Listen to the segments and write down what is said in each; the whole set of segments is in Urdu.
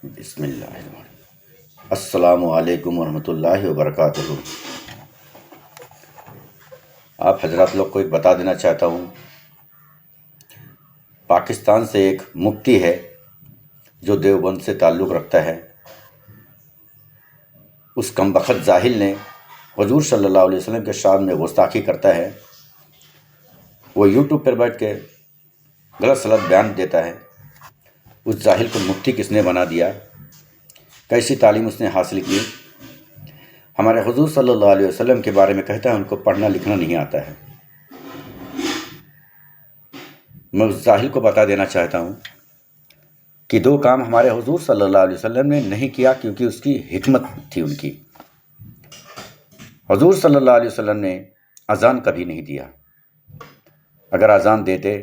بسم اللہ الرحمن الرحیم۔ السلام علیکم ورحمۃ اللہ وبرکاتہ۔ آپ حضرات لوگ کو ایک بتا دینا چاہتا ہوں، پاکستان سے ایک مفتی ہے جو دیوبند سے تعلق رکھتا ہے۔ اس کمبخت جاہل نے حضور صلی اللہ علیہ وسلم کے شان میں گستاخی کرتا ہے۔ وہ یوٹیوب پر بیٹھ کے غلط سلط بیان دیتا ہے۔ اس جاہل کو مفتی کس نے بنا دیا؟ کیسی تعلیم اس نے حاصل کی؟ ہمارے حضور صلی اللہ علیہ وسلم کے بارے میں کہتا ہے ان کو پڑھنا لکھنا نہیں آتا ہے۔ میں اس جاہل کو بتا دینا چاہتا ہوں کہ دو کام ہمارے حضور صلی اللہ علیہ وسلم نے نہیں کیا کیونکہ اس کی حکمت تھی ان کی۔ حضور صلی اللہ علیہ وسلم نے اذان کبھی نہیں دیا۔ اگر اذان دیتے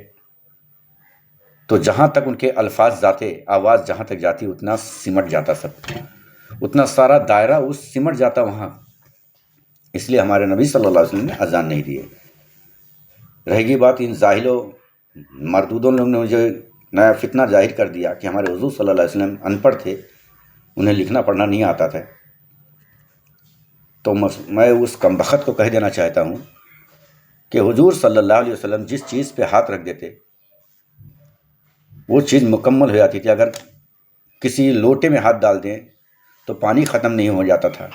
تو جہاں تک ان کے الفاظ جاتے، آواز جہاں تک جاتی اتنا سمٹ جاتا، سب اتنا سارا دائرہ اس سمٹ جاتا وہاں۔ اس لیے ہمارے نبی صلی اللہ علیہ وسلم نے اذان نہیں دیے۔ رہے گی بات ان جاہلوں مردودوں لوگوں نے جو نیا فتنہ ظاہر کر دیا کہ ہمارے حضور صلی اللہ علیہ وسلم ان پڑھ تھے، انہیں لکھنا پڑھنا نہیں آتا تھا، تو میں اس کمبخت کو کہہ دینا چاہتا ہوں کہ حضور صلی اللہ علیہ وسلم جس چیز پہ ہاتھ رکھ دیتے وہ چیز مکمل ہو جاتی تھی۔ اگر کسی لوٹے میں ہاتھ ڈال دیں تو پانی ختم نہیں ہو جاتا تھا۔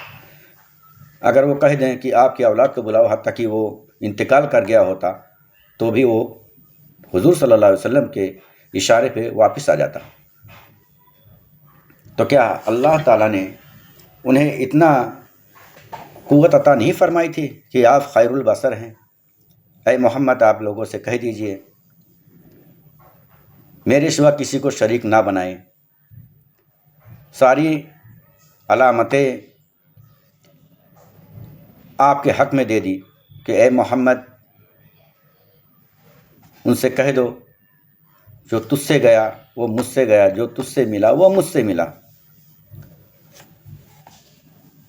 اگر وہ کہہ دیں کہ آپ کی اولاد کو بلاؤ، حتیٰ کہ وہ انتقال کر گیا ہوتا تو بھی وہ حضور صلی اللہ علیہ وسلم کے اشارے پہ واپس آ جاتا۔ تو کیا اللہ تعالیٰ نے انہیں اتنا قوت عطا نہیں فرمائی تھی کہ آپ خیر البصر ہیں؟ اے محمد، آپ لوگوں سے کہہ دیجئے میرے سوا کسی کو شریک نہ بنائیں۔ ساری علامتیں آپ کے حق میں دے دی کہ اے محمد ان سے کہہ دو جو تجھ سے گیا وہ مجھ سے گیا، جو تجھ سے ملا وہ مجھ سے ملا۔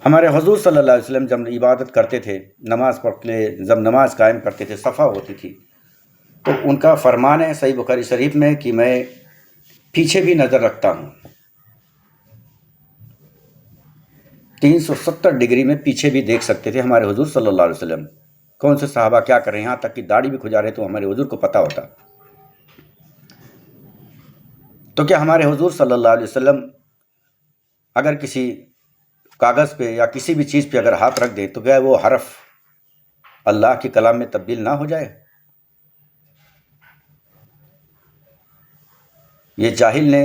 ہمارے حضور صلی اللہ علیہ وسلم جب عبادت کرتے تھے، نماز پڑھتے، جب نماز قائم کرتے تھے، صفا ہوتی تھی، تو ان کا فرمان ہے صحیح بخاری شریف میں کہ میں پیچھے بھی نظر رکھتا ہوں۔ 370 ڈگری میں پیچھے بھی دیکھ سکتے تھے ہمارے حضور صلی اللہ علیہ وسلم، کون سے صحابہ کیا کر رہے ہیں، یہاں تک کہ داڑھی بھی کھجا رہے تو ہمارے حضور کو پتہ ہوتا۔ تو کیا ہمارے حضور صلی اللہ علیہ وسلم اگر کسی کاغذ پہ یا کسی بھی چیز پہ اگر ہاتھ رکھ دیں تو کیا وہ حرف اللہ کے کلام میں تبدیل نہ ہو جائے؟ یہ جاہل نے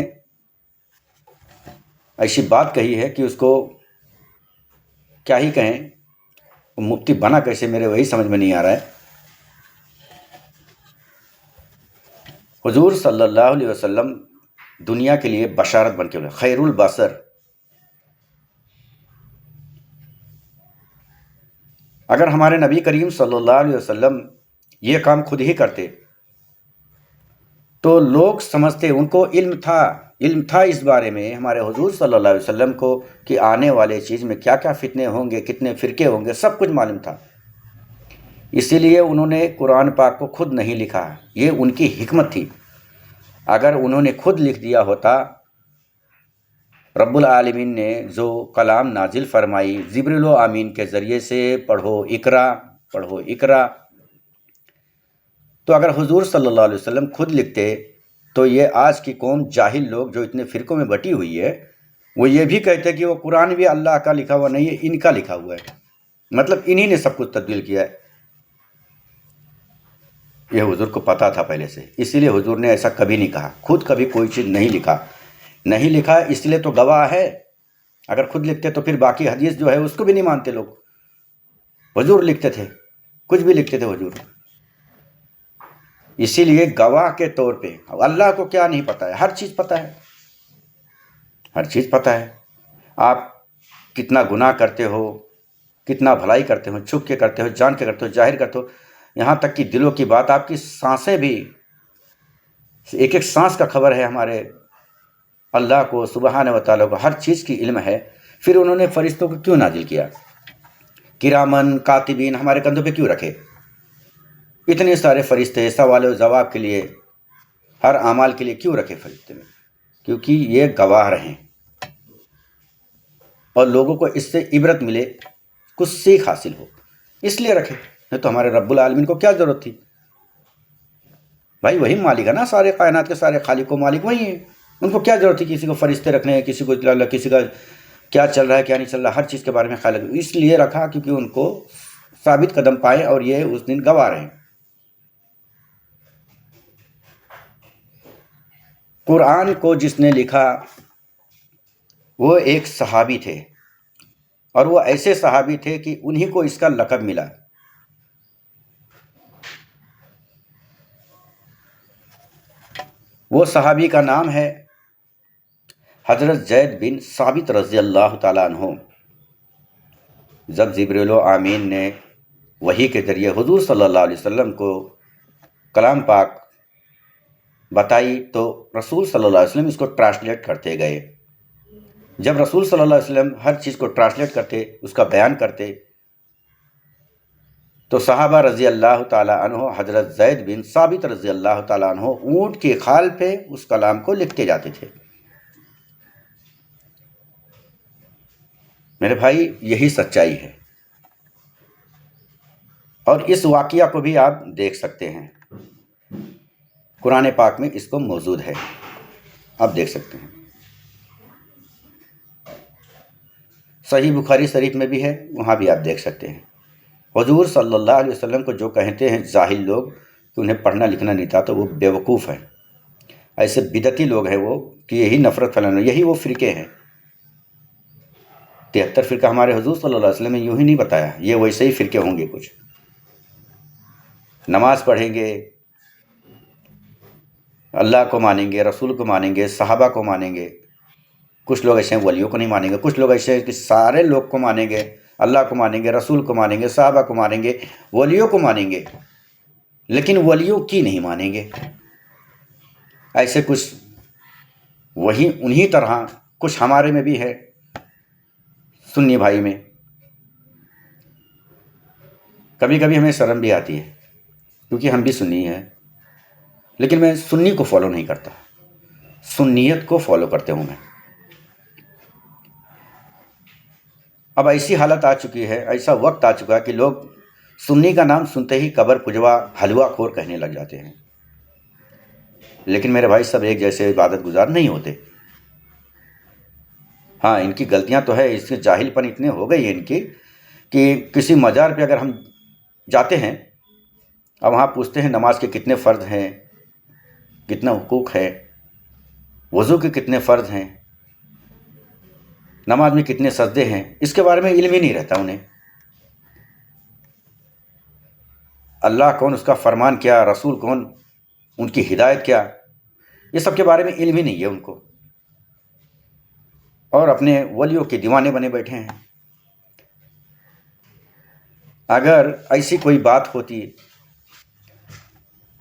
ایسی بات کہی ہے کہ اس کو کیا ہی کہیں، مفتی بنا کیسے، میرے وہی سمجھ میں نہیں آ رہا ہے۔ حضور صلی اللہ علیہ وسلم دنیا کے لیے بشارت بن کے ہوئے، خیر البصر۔ اگر ہمارے نبی کریم صلی اللہ علیہ وسلم یہ کام خود ہی کرتے تو لوگ سمجھتے، ان کو علم تھا اس بارے میں ہمارے حضور صلی اللہ علیہ وسلم کو کہ آنے والے چیز میں کیا کیا فتنے ہوں گے، کتنے فرقے ہوں گے، سب کچھ معلوم تھا۔ اسی لیے انہوں نے قرآن پاک کو خود نہیں لکھا، یہ ان کی حکمت تھی۔ اگر انہوں نے خود لکھ دیا ہوتا، رب العالمین نے جو کلام نازل فرمائی جبریل و امین کے ذریعے سے، پڑھو اقرا، تو اگر حضور صلی اللہ علیہ وسلم خود لکھتے تو یہ آج کی قوم جاہل لوگ جو اتنے فرقوں میں بٹی ہوئی ہے، وہ یہ بھی کہتے کہ وہ قرآن بھی اللہ کا لکھا ہوا نہیں ہے، ان کا لکھا ہوا ہے، مطلب انہی نے سب کچھ تبدیل کیا ہے۔ یہ حضور کو پتا تھا پہلے سے، اسی لیے حضور نے ایسا کبھی نہیں کہا، خود کبھی کوئی چیز نہیں لکھا، اس لیے تو گواہ ہے۔ اگر خود لکھتے تو پھر باقی حدیث جو ہے اس کو بھی نہیں مانتے لوگ۔ حضور لکھتے تھے، کچھ بھی لکھتے تھے حضور۔ اسی لیے گواہ کے طور پہ اللہ کو کیا نہیں پتہ ہے، ہر چیز پتہ ہے، ہر چیز پتہ ہے۔ آپ کتنا گناہ کرتے ہو، کتنا بھلائی کرتے ہو، چھپ کے کرتے ہو، جان کے کرتے ہو، ظاہر کرتے ہو، یہاں تک کہ دلوں کی بات، آپ کی سانسیں بھی، ایک ایک سانس کا خبر ہے ہمارے اللہ کو سبحانہ و تعالیٰ کو، ہر چیز کی علم ہے۔ پھر انہوں نے فرشتوں کو کیوں نازل کیا؟ کرامن کاتبین ہمارے کندھوں پہ کیوں رکھے؟ اتنے سارے فرشتے سوال و جواب کے لیے، ہر اعمال کے لیے کیوں رکھے فرشتے میں؟ کیونکہ یہ گواہ رہیں۔ اور لوگوں کو اس سے عبرت ملے، کچھ سیکھ حاصل ہو، اس لیے رکھے، نہیں تو ہمارے رب العالمین کو کیا ضرورت تھی؟ بھائی وہی مالک ہے نا، سارے کائنات کے سارے خالق و مالک وہی ہیں، ان کو کیا ضرورت تھی کسی کو فرشتے رکھنے، کسی کو کسی کا کیا چل رہا ہے کیا نہیں چل رہا، ہر چیز کے بارے میں خیال رکھے، اس لیے رکھا کیونکہ ان کو ثابت قدم پائے، اور یہ اس دن گواہ رہے ہیں۔ قرآن کو جس نے لکھا وہ ایک صحابی تھے، اور وہ ایسے صحابی تھے کہ انہی کو اس کا لقب ملا۔ وہ صحابی کا نام ہے حضرت زید بن ثابت رضی اللہ تعالیٰ عنہ۔ جب جبریل آمین نے وحی کے ذریعے حضور صلی اللہ علیہ وسلم کو کلام پاک بتائی تو رسول صلی اللہ علیہ وسلم اس کو ٹرانسلیٹ کرتے گئے۔ جب رسول صلی اللہ علیہ وسلم ہر چیز کو ٹرانسلیٹ کرتے، اس کا بیان کرتے، تو صحابہ رضی اللہ تعالیٰ عنہ حضرت زید بن ثابت رضی اللہ تعالیٰ عنہ اونٹ کی کھال پہ اس کلام کو لکھتے جاتے تھے۔ میرے بھائی یہی سچائی ہے، اور اس واقعہ کو بھی آپ دیکھ سکتے ہیں، قرآن پاک میں اس کو موجود ہے، آپ دیکھ سکتے ہیں، صحیح بخاری شریف میں بھی ہے، وہاں بھی آپ دیکھ سکتے ہیں۔ حضور صلی اللہ علیہ وسلم کو جو کہتے ہیں جاہل لوگ کہ انہیں پڑھنا لکھنا نہیں تھا، تو وہ بیوقوف ہیں، ایسے بدعتی لوگ ہیں وہ، کہ یہی نفرت پھیلانا، یہی وہ فرقے ہیں۔ 73 فرقہ ہمارے حضور صلی اللہ علیہ وسلم نے یوں ہی نہیں بتایا، یہ ویسے ہی فرقے ہوں گے کچھ، نماز پڑھیں گے، اللہ کو مانیں گے، رسول کو مانیں گے، صحابہ کو مانیں گے، کچھ لوگ ایسے ہیں ولیوں کو نہیں مانیں گے، کچھ لوگ ایسے ہیں کہ سارے لوگ کو مانیں گے، اللہ کو مانیں گے، رسول کو مانیں گے، صحابہ کو مانیں گے، ولیوں کو مانیں گے، لیکن ولیوں کی نہیں مانیں گے۔ ایسے کچھ وہی انہی طرح کچھ ہمارے میں بھی ہے، سنی بھائی میں۔ کبھی کبھی ہمیں شرم بھی آتی ہے کیونکہ ہم بھی سنی ہیں، لیکن میں سنی کو فالو نہیں کرتا، سنیت کو فالو کرتے ہوں میں۔ اب ایسی حالت آ چکی ہے، ایسا وقت آ چکا ہے کہ لوگ سنی کا نام سنتے ہی قبر پجوا حلوہ خور کہنے لگ جاتے ہیں۔ لیکن میرے بھائی سب ایک جیسے عبادت گزار نہیں ہوتے۔ ہاں ان کی غلطیاں تو ہے، اس کے جاہل پن اتنے ہو گئی ہیں ان کی کہ کسی مزار پہ اگر ہم جاتے ہیں اور وہاں پوچھتے ہیں نماز کے کتنے فرض ہیں، کتنا حقوق ہے، وضو کے کتنے فرض ہیں، نماز میں کتنے سجدے ہیں، اس کے بارے میں علم ہی نہیں رہتا انہیں۔ اللہ کون، اس کا فرمان کیا، رسول کون، ان کی ہدایت کیا، یہ سب کے بارے میں علم ہی نہیں ہے ان کو، اور اپنے ولیوں کے دیوانے بنے بیٹھے ہیں۔ اگر ایسی کوئی بات ہوتی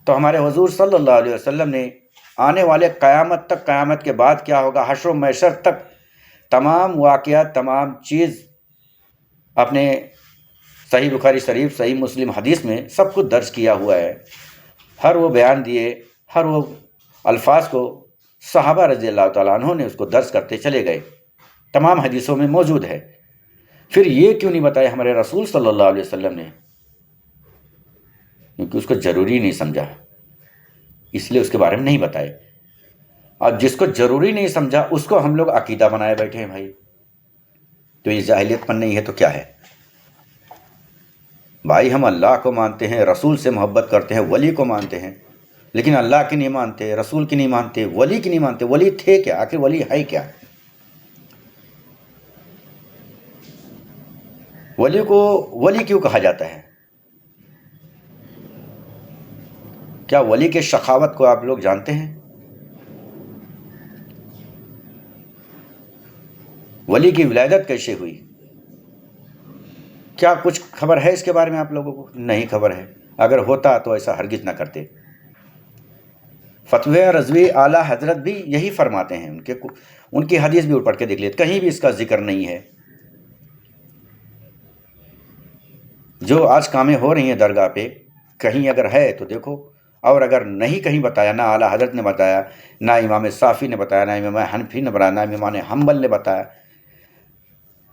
تو ہمارے حضور صلی اللہ علیہ وسلم نے آنے والے قیامت تک، قیامت کے بعد کیا ہوگا، حشر و محشر تک تمام واقعات، تمام چیز اپنے صحیح بخاری شریف، صحیح مسلم حدیث میں سب کچھ درج کیا ہوا ہے۔ ہر وہ بیان دیے، ہر وہ الفاظ کو صحابہ رضی اللہ تعالیٰ عنہ نے اس کو درج کرتے چلے گئے، تمام حدیثوں میں موجود ہے۔ پھر یہ کیوں نہیں بتایا ہمارے رسول صلی اللہ علیہ وسلم نے؟ کیونکہ اس کو ضروری نہیں سمجھا، اس لیے اس کے بارے میں نہیں بتائے۔ اور جس کو ضروری نہیں سمجھا اس کو ہم لوگ عقیدہ بنائے بیٹھے ہیں بھائی، تو یہ جاہلیت پن نہیں ہے تو کیا ہے؟ بھائی ہم اللہ کو مانتے ہیں، رسول سے محبت کرتے ہیں، ولی کو مانتے ہیں، لیکن اللہ کی نہیں مانتے، رسول کی نہیں مانتے، ولی کی نہیں مانتے۔ ولی تھے کیا؟ آخر ولی ہے کیا؟ ولی کو ولی کیوں کہا جاتا ہے؟ کیا ولی کے شخاوت کو آپ لوگ جانتے ہیں؟ ولی کی ولادت کیسے ہوئی؟ کیا کچھ خبر ہے اس کے بارے میں آپ لوگوں کو؟ نہیں خبر ہے، اگر ہوتا تو ایسا ہرگز نہ کرتے۔ فتوی رضوی اعلیٰ حضرت بھی یہی فرماتے ہیں، ان کی حدیث بھی پڑھ کے دیکھ لیتے، کہیں بھی اس کا ذکر نہیں ہے۔ جو آج کامیں ہو رہی ہیں درگاہ پہ، کہیں اگر ہے تو دیکھو، اور اگر نہیں کہیں بتایا، نہ اعلیٰ حضرت نے بتایا، نہ امام صافی نے بتایا، نہ امام حنفی نے بتایا، نہ امام حنبل نے بتایا،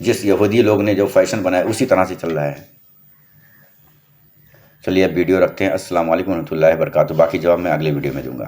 جس یہودی لوگ نے جو فیشن بنایا اسی طرح سے چل رہا ہے۔ چلیے اب ویڈیو رکھتے ہیں۔ السلام علیکم ورحمۃ اللہ وبرکاتہ۔ باقی جواب میں اگلے ویڈیو میں دوں گا۔